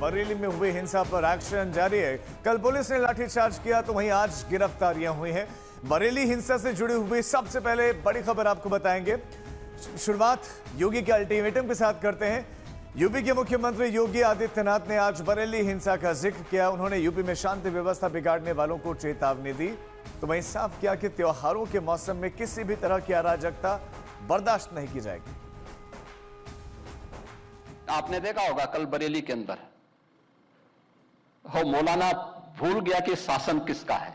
बरेली में हुई हिंसा पर एक्शन जारी है। कल पुलिस ने लाठीचार्ज किया तो वहीं आज गिरफ्तारियां हुई हैं। बरेली हिंसा से जुड़ी हुई सबसे पहले बड़ी खबर आपको बताएंगे। शुरुआत योगी के अल्टीमेटम के साथ करते हैं। यूपी के मुख्यमंत्री योगी आदित्यनाथ ने आज बरेली हिंसा का जिक्र किया। उन्होंने यूपी में शांति व्यवस्था बिगाड़ने वालों को चेतावनी दी तो वहीं साफ किया कि त्योहारों के मौसम में किसी भी तरह की अराजकता बर्दाश्त नहीं की जाएगी। आपने देखा होगा कल बरेली के अंदर हो मौलाना भूल गया कि शासन किसका है।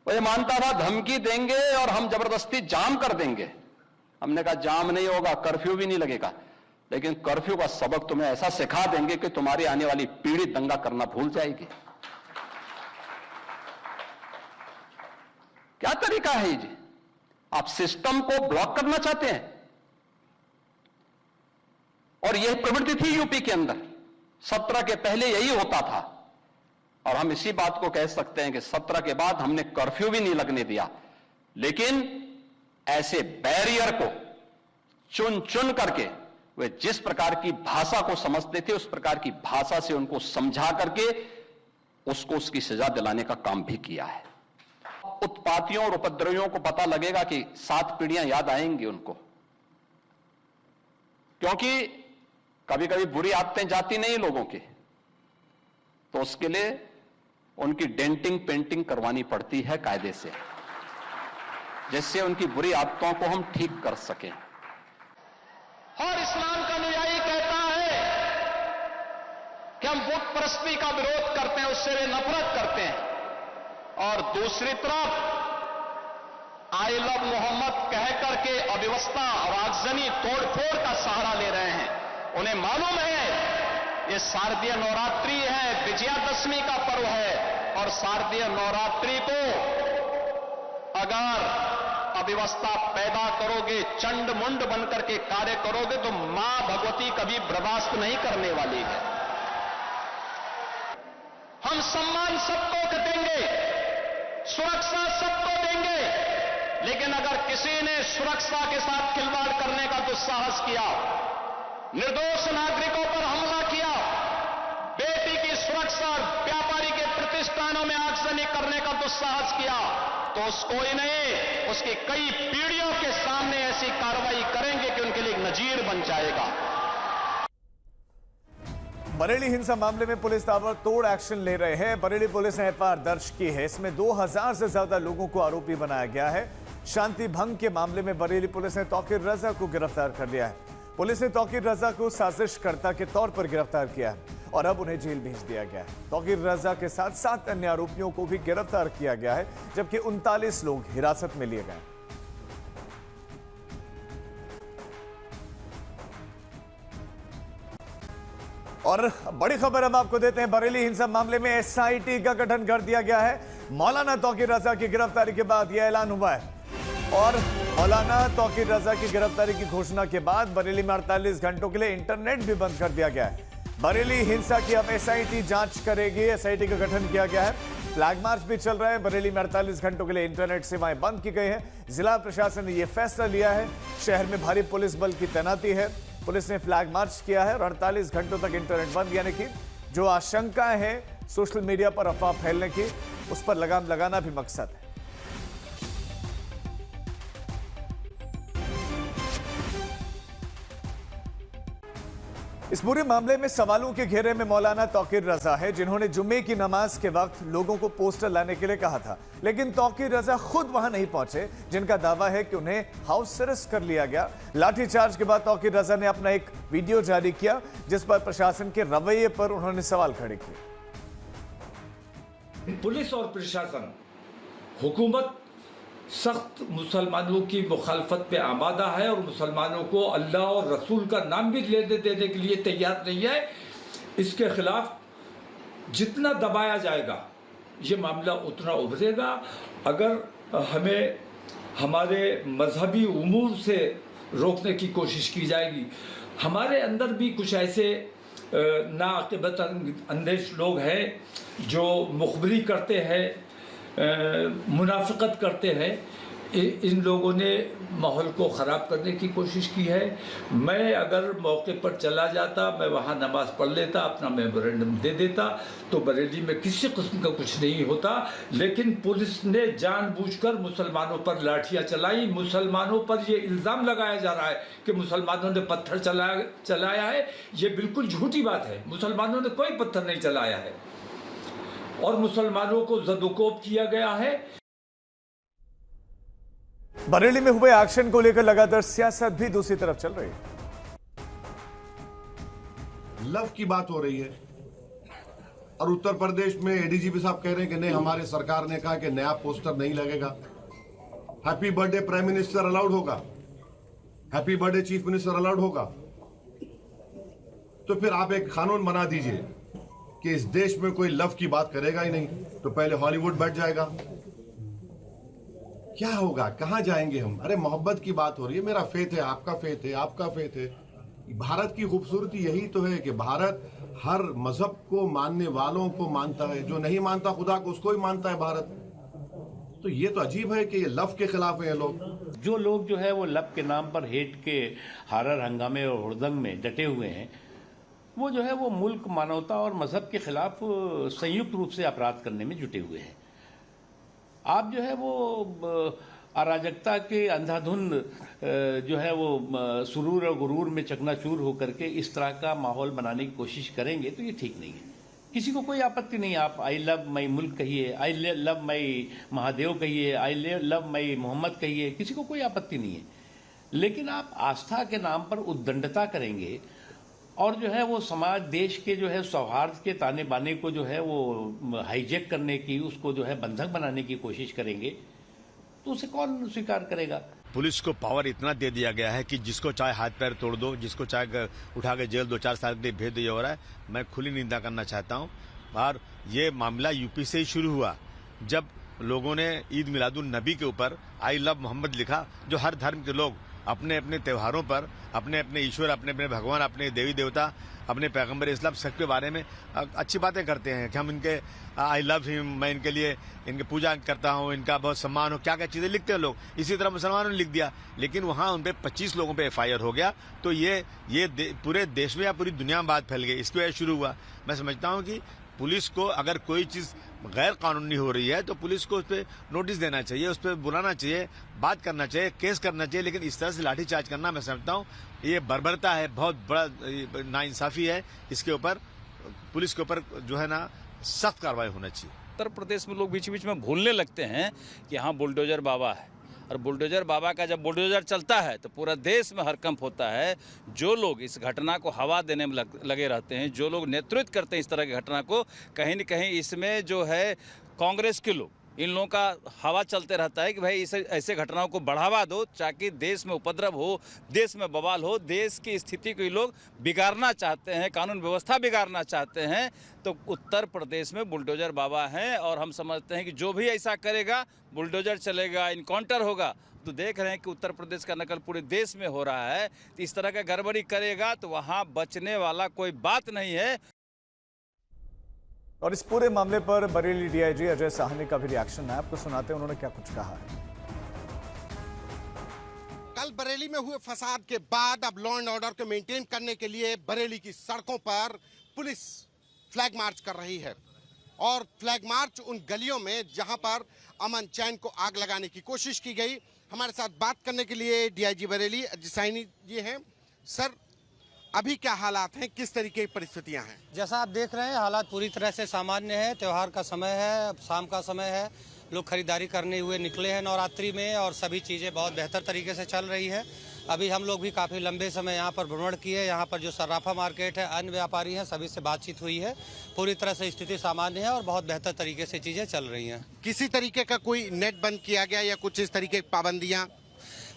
वो ये मानता था धमकी देंगे और हम जबरदस्ती जाम कर देंगे। हमने कहा जाम नहीं होगा, कर्फ्यू भी नहीं लगेगा, लेकिन कर्फ्यू का सबक तुम्हें ऐसा सिखा देंगे कि तुम्हारी आने वाली पीढ़ी दंगा करना भूल जाएगी। क्या तरीका है जी? आप सिस्टम को ब्लॉक करना चाहते हैं। और यह प्रवृत्ति थी यूपी के अंदर, 17 के पहले यही होता था। और हम इसी बात को कह सकते हैं कि 17 के बाद हमने कर्फ्यू भी नहीं लगने दिया, लेकिन ऐसे बैरियर को चुन चुन करके वे जिस प्रकार की भाषा को समझते थे उस प्रकार की भाषा से उनको समझा करके उसको उसकी सजा दिलाने का काम भी किया है। उत्पातियों और उपद्रवियों को पता लगेगा कि 7 पीढ़ियां याद आएंगी उनको, क्योंकि कभी कभी बुरी आदतें जाती नहीं लोगों की, तो उसके लिए उनकी डेंटिंग पेंटिंग करवानी पड़ती है कायदे से, जिससे उनकी बुरी आदतों को हम ठीक कर सकें। और इस्लाम का अनुयायी कहता है कि हम बुत परस्ती का विरोध करते हैं, उससे वे नफरत करते हैं, और दूसरी तरफ आई लव मोहम्मद कह करके अव्यवस्था और आगजनी तोड़फोड़ का सहारा ले रहे हैं। उन्हें मालूम है ये शारदीय नवरात्रि है, विजयादशमी का पर्व है, और शारदीय नवरात्रि को अगर अव्यवस्था पैदा करोगे, चंड मुंड बनकर के कार्य करोगे, तो मां भगवती कभी बर्दाश्त नहीं करने वाली है। हम सम्मान सबको देंगे, सुरक्षा सबको देंगे, लेकिन अगर किसी ने सुरक्षा के साथ खिलवाड़ करने का दुस्साहस किया, निर्दोष नागरिकों पर हमला किया, बेटी की सुरक्षा और व्यापारी के प्रतिष्ठानों में आगजनी करने का दुस्साहस किया, तो उसको ही नहीं, उसकी कई पीढ़ियों के सामने ऐसी कार्रवाई करेंगे कि उनके लिए एक नजीर बन जाएगा। बरेली हिंसा मामले में पुलिस ताबड़तोड़ एक्शन ले रहे हैं। बरेली पुलिस ने एफआईआर दर्ज की है। इसमें 2000 से ज्यादा लोगों को आरोपी बनाया गया है। शांति भंग के मामले में बरेली पुलिस ने तौकीर रजा को गिरफ्तार कर लिया है। पुलिस ने तौकीर रजा को साजिशकर्ता के तौर पर गिरफ्तार किया है और अब उन्हें जेल भेज दिया गया है। तौकीर रजा के साथ 7 अन्य आरोपियों को भी गिरफ्तार किया गया है, जबकि 39 लोग हिरासत में लिए गए। और बड़ी खबर हम आपको देते हैं। बरेली हिंसा मामले में एसआईटी का गठन कर दिया गया है। मौलाना तौकीर रजा की गिरफ्तारी के बाद यह ऐलान हुआ है। और मौलाना तौकीर रजा की गिरफ्तारी की घोषणा के बाद बरेली में 48 घंटों के लिए इंटरनेट भी बंद कर दिया गया है। बरेली हिंसा की अब एसआईटी जांच करेगी। एसआईटी का गठन किया गया है। फ्लैग मार्च भी चल रहा है। बरेली में 48 घंटों के लिए इंटरनेट सेवाएं बंद की गई हैं। जिला प्रशासन ने यह फैसला लिया है। शहर में भारी पुलिस बल की तैनाती है। पुलिस ने फ्लैग मार्च किया है और 48 घंटों तक इंटरनेट बंद, यानी कि जो आशंकाएं हैं सोशल मीडिया पर अफवाह फैलने की, उस पर लगाम लगाना भी मकसद है। इस पूरे मामले में सवालों के घेरे में मौलाना तौकीर रजा है, जिन्होंने जुम्मे की नमाज के वक्त लोगों को पोस्टर लाने के लिए कहा था, लेकिन तौकीर रजा खुद वहां नहीं पहुंचे, जिनका दावा है कि उन्हें हाउस अरेस्ट कर लिया गया। लाठीचार्ज के बाद तौकीर रजा ने अपना एक वीडियो जारी किया, जिस पर प्रशासन के रवैये पर उन्होंने सवाल खड़े किए। पुलिस और प्रशासन, हुकूमत सख्त मुसलमानों की मुखालफत पे आमादा है और मुसलमानों को अल्लाह और रसूल का नाम भी लेने देने के लिए तैयार नहीं है। इसके खिलाफ जितना दबाया जाएगा ये मामला उतना उभरेगा। अगर हमें हमारे मजहबी उमूर से रोकने की कोशिश की जाएगी, हमारे अंदर भी कुछ ऐसे नाअक़िबत अंदेश लोग हैं जो मुखबरी करते हैं, मुनाफिकत करते हैं, इन लोगों ने माहौल को ख़राब करने की कोशिश की है। मैं अगर मौके पर चला जाता, मैं वहाँ नमाज़ पढ़ लेता, अपना मेमोरेंडम दे देता, तो बरेली में किसी किस्म का कुछ नहीं होता। लेकिन पुलिस ने जानबूझकर मुसलमानों पर लाठियाँ चलाई। मुसलमानों पर ये इल्ज़ाम लगाया जा रहा है कि मुसलमानों ने पत्थर चलाया है। ये बिल्कुल झूठी बात है। मुसलमानों ने कोई पत्थर नहीं चलाया है और मुसलमानों को ज़दोकोब किया गया है। बरेली में हुए एक्शन को लेकर लगातार सियासत भी दूसरी तरफ चल रही है। लव की बात हो रही है और उत्तर प्रदेश में एडीजीपी साहब कह रहे हैं कि नहीं, हमारे सरकार ने कहा कि नया पोस्टर नहीं लगेगा। Happy birthday prime minister allowed होगा, happy birthday chief minister allowed होगा। तो फिर आप एक कानून बना दीजिए कि इस देश में कोई लव की बात करेगा ही नहीं, तो पहले हॉलीवुड बैठ जाएगा। क्या होगा, कहां जाएंगे हम? अरे मोहब्बत की बात हो रही है, मेरा फेथ है, आपका फेथ है, आपका फेथ है। भारत की खूबसूरती यही तो है कि भारत हर मजहब को मानने वालों को मानता है, जो नहीं मानता खुदा को उसको ही मानता है भारत। तो ये तो अजीब है कि ये लव के खिलाफ है ये लोग। जो लोग जो है वो लव के नाम पर हेट के हारर हंगामे और हुड़दंग में डटे हुए हैं, वो जो है वो मुल्क, मानवता और मजहब के खिलाफ संयुक्त रूप से अपराध करने में जुटे हुए हैं। आप जो है वो अराजकता के अंधाधुंध जो है वो सुरूर और गुरूर में चकनाचूर होकर के इस तरह का माहौल बनाने की कोशिश करेंगे तो ये ठीक नहीं है। किसी को कोई आपत्ति नहीं, आप आई लव माई मुल्क कहिए, आई लव माई महादेव कहिए, आई लव माई मोहम्मद कहिए, किसी को कोई आपत्ति नहीं है। लेकिन आप आस्था के नाम पर उद्दंडता करेंगे और जो है वो समाज, देश के जो है सौहार्द के ताने बाने को जो है वो हाईजैक करने की, उसको जो है बंधक बनाने की कोशिश करेंगे, तो उसे कौन स्वीकार करेगा? पुलिस को पावर इतना दे दिया गया है कि जिसको चाहे हाथ पैर तोड़ दो, जिसको चाहे उठा के जेल 2-4 साल के लिए भेज दिया हो रहा है। मैं खुली निंदा करना चाहता हूं। और ये मामला यूपी से ही शुरू हुआ, जब लोगों ने ईद मिलादुन नबी के ऊपर आई लव मोहम्मद लिखा। जो हर धर्म के लोग अपने अपने त्योहारों पर अपने अपने ईश्वर, अपने अपने भगवान, अपने देवी देवता, अपने पैगंबर इस्लाम सबके बारे में अच्छी बातें करते हैं कि हम इनके आई लव हिम, मैं इनके लिए इनकी पूजा करता हूं, इनका बहुत सम्मान हो, क्या क्या चीजें लिखते हैं लोग। इसी तरह मुसलमानों ने लिख दिया, लेकिन वहां उन पे 25 लोगों पे एफआईआर हो गया। तो ये पूरे देश में या पूरी दुनिया में बात फैल गई। इसकी वजह शुरू हुआ। मैं समझता हूं कि पुलिस को अगर कोई चीज गैर कानूनी हो रही है तो पुलिस को उस पर नोटिस देना चाहिए, उस पर बुलाना चाहिए, बात करना चाहिए, केस करना चाहिए। लेकिन इस तरह से लाठीचार्ज करना, मैं समझता हूँ ये बर्बरता है, बहुत बड़ा नाइंसाफी है। इसके ऊपर पुलिस के ऊपर जो है ना सख्त कार्रवाई होना चाहिए। उत्तर प्रदेश में लोग बीच बीच में भूलने लगते हैं कि हाँ बुलडोजर बाबा है, और बुलडोजर बाबा का जब बुलडोजर चलता है तो पूरा देश में हड़कंप होता है। जो लोग इस घटना को हवा देने में लगे रहते हैं, जो लोग नेतृत्व करते हैं इस तरह की घटना को, कहीं न कहीं इसमें जो है कांग्रेस के लोग, इन लोगों का हवा चलते रहता है कि भाई इसे ऐसे घटनाओं को बढ़ावा दो ताकि देश में उपद्रव हो, देश में बवाल हो, देश की स्थिति को ये लोग बिगाड़ना चाहते हैं, कानून व्यवस्था बिगाड़ना चाहते हैं। तो उत्तर प्रदेश में बुलडोजर बाबा हैं और हम समझते हैं कि जो भी ऐसा करेगा, बुलडोजर चलेगा, इनकाउंटर होगा। तो देख रहे हैं कि उत्तर प्रदेश का नकल पूरे देश में हो रहा है। तो इस तरह का गड़बड़ी करेगा तो वहाँ बचने वाला कोई बात नहीं है। और इस पूरे मामले पर बरेली डीआईजी अजय साहनी का भी रिएक्शन है, आपको सुनाते हैं उन्होंने क्या कुछ कहा है। कल बरेली में हुए फसाद के बाद अब लॉ एंड ऑर्डर को मेंटेन करने के लिए बरेली की सड़कों पर पुलिस फ्लैग मार्च कर रही है। और फ्लैग मार्च उन गलियों में जहां पर अमन चैन को आग लगाने की कोशिश की गई। हमारे साथ बात करने के लिए डीआईजी बरेली अजय साहनी जी हैं। सर, अभी क्या हालात हैं, किस तरीके की परिस्थितियां हैं? जैसा आप देख रहे हैं, हालात पूरी तरह से सामान्य है। त्यौहार का समय है, अब शाम का समय है, लोग खरीदारी करने हुए निकले हैं नवरात्रि में और सभी चीज़ें बहुत बेहतर तरीके से चल रही है। अभी हम लोग भी काफ़ी लंबे समय यहाँ पर भ्रमण किए। यहाँ पर जो सर्राफा मार्केट है, अन्य व्यापारी हैं, सभी से बातचीत हुई है। पूरी तरह से स्थिति सामान्य है और बहुत बेहतर तरीके से चीज़ें चल रही हैं। किसी तरीके का कोई नेट बंद किया गया या कुछ इस तरीके की पाबंदियाँ?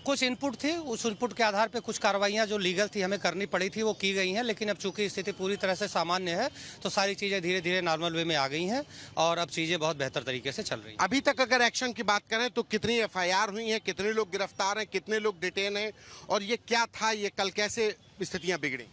कुछ इनपुट थी, उस इनपुट के आधार पे कुछ कार्रवाइयाँ जो लीगल थी हमें करनी पड़ी थी वो की गई हैं। लेकिन अब चूंकि स्थिति पूरी तरह से सामान्य है तो सारी चीज़ें धीरे धीरे नॉर्मल वे में आ गई हैं और अब चीज़ें बहुत बेहतर तरीके से चल रही हैं। अभी तक अगर एक्शन की बात करें तो कितनी एफआईआर हुई हैं, कितने लोग गिरफ्तार हैं, कितने लोग डिटेन हैं, और ये क्या था, ये कल कैसे स्थितियाँ बिगड़ी?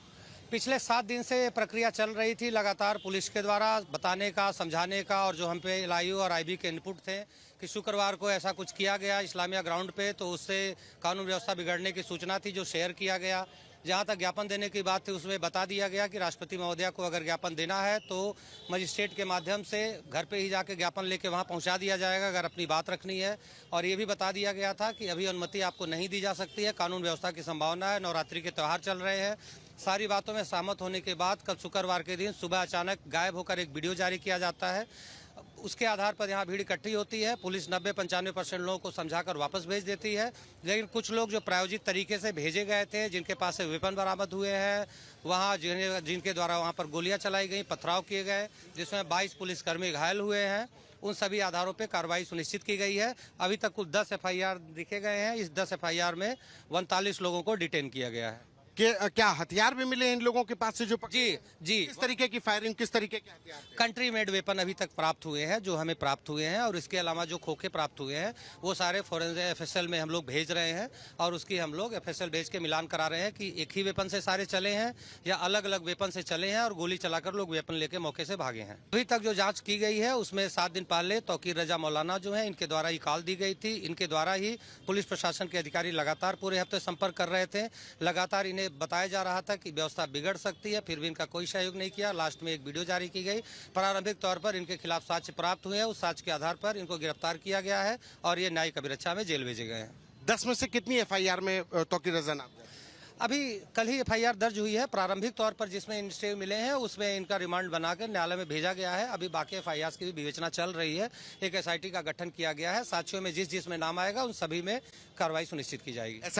पिछले 7 दिन से ये प्रक्रिया चल रही थी, लगातार पुलिस के द्वारा बताने का, समझाने का, और जो हम पे LIU और IB के इनपुट थे कि शुक्रवार को ऐसा कुछ किया गया इस्लामिया ग्राउंड पे, तो उससे कानून व्यवस्था बिगड़ने की सूचना थी जो शेयर किया गया। जहाँ तक ज्ञापन देने की बात थी उसमें बता दिया गया कि राष्ट्रपति महोदया को अगर ज्ञापन देना है तो मजिस्ट्रेट के माध्यम से घर पे ही जाके ज्ञापन लेके वहाँ पहुँचा दिया जाएगा अगर अपनी बात रखनी है। और ये भी बता दिया गया था कि अभी अनुमति आपको नहीं दी जा सकती है, कानून व्यवस्था की संभावना है, नवरात्रि के त्यौहार चल रहे हैं। सारी बातों में सहमत होने के बाद कल शुक्रवार के दिन सुबह अचानक गायब होकर एक वीडियो जारी किया जाता है। उसके आधार पर यहाँ भीड़ इकट्ठी होती है, पुलिस 90-95% लोगों को समझाकर वापस भेज देती है। लेकिन कुछ लोग जो प्रायोजित तरीके से भेजे गए थे, जिनके पास से वेपन बरामद हुए हैं, वहाँ जिनके द्वारा वहाँ पर गोलियाँ चलाई गई, पथराव किए गए, जिसमें 22 पुलिसकर्मी घायल हुए हैं, उन सभी आधारों पे कार्रवाई सुनिश्चित की गई है। अभी तक कुल 10 FIR दिखे गए हैं। इस 10 FIR में 39 लोगों को डिटेन किया गया है। क्या हथियार भी मिले इन लोगों के पास से जो जी। किस तरीके की फायरिंग, किस तरीके के हथियार थे? कंट्री मेड वेपन अभी तक प्राप्त हुए हैं, जो हमें प्राप्त हुए हैं, और इसके अलावा जो खोखे प्राप्त हुए हैं वो सारे फोरेंसिक FSL में हम लोग भेज रहे हैं, और उसकी हम लोग FSL भेज के मिलान करा रहे हैं कि एक ही वेपन से सारे चले हैं या अलग अलग वेपन से चले हैं और गोली चलाकर लोग वेपन लेके मौके से भागे हैं। अभी तक जो जाँच की गई है उसमें 7 दिन पहले तौकीर रजा मौलाना जो है, इनके द्वारा ही कॉल दी गई थी। इनके द्वारा ही पुलिस प्रशासन के अधिकारी लगातार पूरे हफ्ते संपर्क कर रहे थे। लगातार इन्हें बताया जा रहा था कि व्यवस्था बिगड़ सकती है, फिर भी इनका कोई सहयोग नहीं किया। लास्ट में एक वीडियो जारी की गई। प्रारंभिक तौर पर इनके खिलाफ साक्ष्य प्राप्त हुए हैं, उस साक्ष्य के आधार पर इनको गिरफ्तार किया गया है और ये न्यायिक अभिरक्षा में जेल भेजे गए हैं। 10 में से कितनी FIR में तौकीर रजा नाम? अभी कल ही FIR दर्ज हुई है। प्रारंभिक तौर पर जिसमें इंस्टे मिले हैं उसमें इनका रिमांड बनाकर न्यायालय में भेजा गया है। अभी बाकी FIR की भी विवेचना चल रही है। एक SIT का गठन किया गया है। साक्ष्यों में जिस जिसमें नाम आएगा उन सभी में कार्रवाई सुनिश्चित की जाएगी।